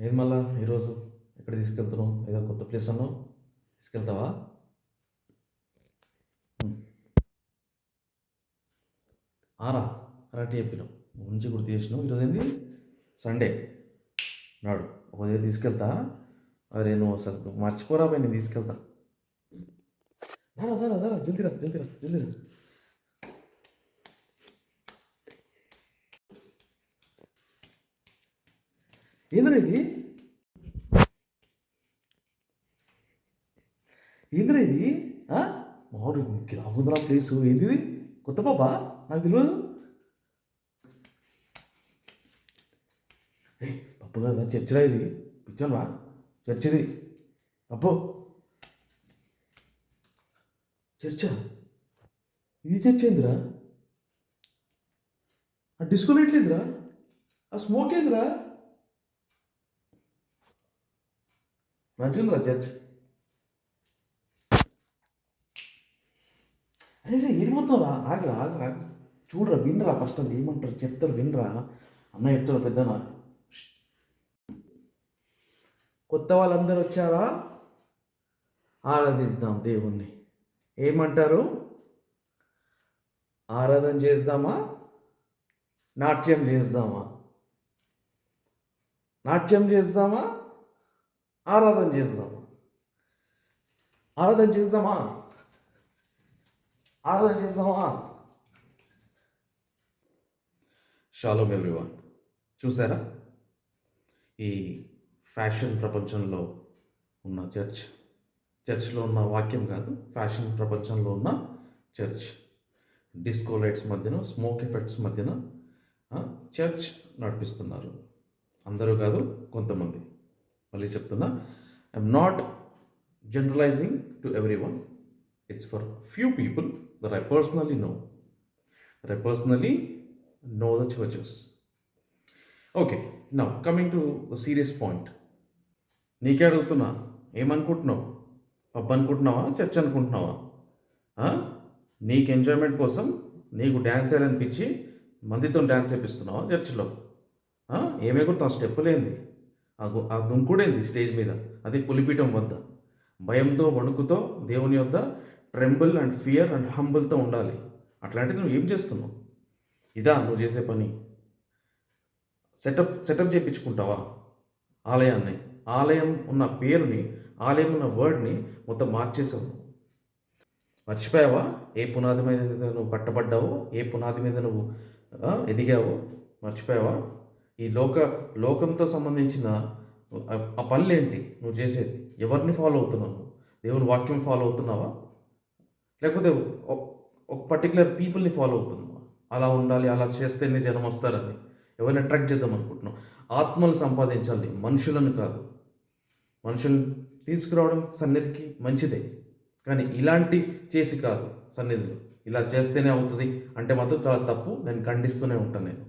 ఏది మళ్ళా ఈరోజు ఎక్కడ తీసుకెళ్తున్నావు? ఏదో కొత్త ప్లేస్ అన్నావు, తీసుకెళ్తావా? ఉమ్. ఆరా కరెక్ట్ చెప్పినావు, మంచి గుర్తు చేసినావు. ఈరోజు ఏంది? సండే నాడు ఒక దగ్గర తీసుకెళ్తా. అరే నువ్వు అసలు నువ్వు మర్చిపోరా పోయి, నేను తీసుకెళ్తా. ధరా ధరా ధరా, జల్దిరా జల్దిరా జల్దిరా. ఏంద్రా ఇది? ఏంద్రా ఇది? మారు రాకుందిరా ప్లేసు. ఏంది ఇది? కొత్త పాప? నాకు తెలియదు. ఏ పప్పు కదా, చర్చిరా ఇది. పిచ్చాను వా, చర్చ్ ఇది. అబ్బో చర్చా? ఇది చర్చ్ ఏందిరా? ఆ డిస్కో లైట్లు ఏందిరా? ఆ స్మోక్ ఏందిరా? మంచిగుందిరా చర్చ్. అరే ఏది మొత్తం రా, ఆగరా ఆగరా, చూడరా, వినరా ఫస్ట్. అది ఏమంటారు చెప్తారు, వినరా. అన్న చెప్తారు పెద్దనా. కొత్త వాళ్ళందరూ వచ్చారా? ఆరాధిస్తాం దేవుణ్ణి. ఏమంటారు? ఆరాధన చేద్దామా, నాట్యం చేద్దామా? నాట్యం చేద్దామా, ఆరాధన చేద్దామా? ఆరాధన చేద్దామా, ఆరాధన చేద్దామా? Shalom everyone. చూసారా ఈ ఫ్యాషన్ ప్రపంచంలో ఉన్న చర్చ్లో ఉన్న వాక్యం కాదు, ఫ్యాషన్ ప్రపంచంలో ఉన్న చర్చ్. డిస్కో లైట్స్ మధ్యన, స్మోక్ ఎఫెక్ట్స్ మధ్యన చర్చ్ నడిపిస్తున్నారు. అందరూ కాదు, కొంతమంది. మళ్ళీ చెప్తున్నా, I'm not generalising to everyone. It's for few people that I personally know. The churches. Okay, now coming to the serious point. నీకే అడుగుతున్నా, ఏమనుకుంటున్నావు? పబ్ అనుకుంటున్నావా, చర్చ్ అనుకుంటున్నావా? నీకు ఎంజాయ్మెంట్ కోసం నీకు డ్యాన్స్ వేయాలనిపించి మందితో డ్యాన్స్ వేపిస్తున్నావా చర్చ్లో? ఏమెగురుతావు? స్టెప్పులేంది? ఆ దుంకుడేంది స్టేజ్ మీద? అది పులిపీఠం వద్ద భయంతో వణుకుతో దేవుని వద్ద ట్రెంబుల్ అండ్ ఫియర్ అండ్ హంబుల్తో ఉండాలి. అట్లాంటిది నువ్వు ఏం చేస్తున్నావు? ఇదా నువ్వు చేసే పని? సెటప్ చేయించుకుంటావా ఆలయాన్ని? ఆలయం ఉన్న పేరుని, ఆలయం ఉన్న వర్డ్ని మొత్తం మార్చేసావు. మర్చిపోయావా ఏ పునాది మీద నువ్వు కట్టబడ్డావో, ఏ పునాది మీద నువ్వు ఎదిగావో? మర్చిపోయావా? ఈ లోకంతో సంబంధించిన ఆ పనులేంటి నువ్వు చేసేది? ఎవరిని ఫాలో అవుతున్నావు? దేవుని వాక్యం ఫాలో అవుతున్నావా, లేకపోతే ఒక పర్టికులర్ పీపుల్ని ఫాలో అవుతున్నావా? అలా ఉండాలి, అలా చేస్తేనే జనం వస్తారని ఎవరిని అట్రాక్ట్ చేద్దాం అనుకుంటున్నావు? ఆత్మలు సంపాదించాలి, మనుషులను కాదు. మనుషులను తీసుకురావడం సన్నిధికి మంచిదే, కానీ ఇలాంటి చేసి కాదు. సన్నిధిలో ఇలా చేస్తేనే అవుతుంది అంటే మాత్రం చాలా తప్పు. నేను ఖండిస్తూనే ఉంటాను నేను.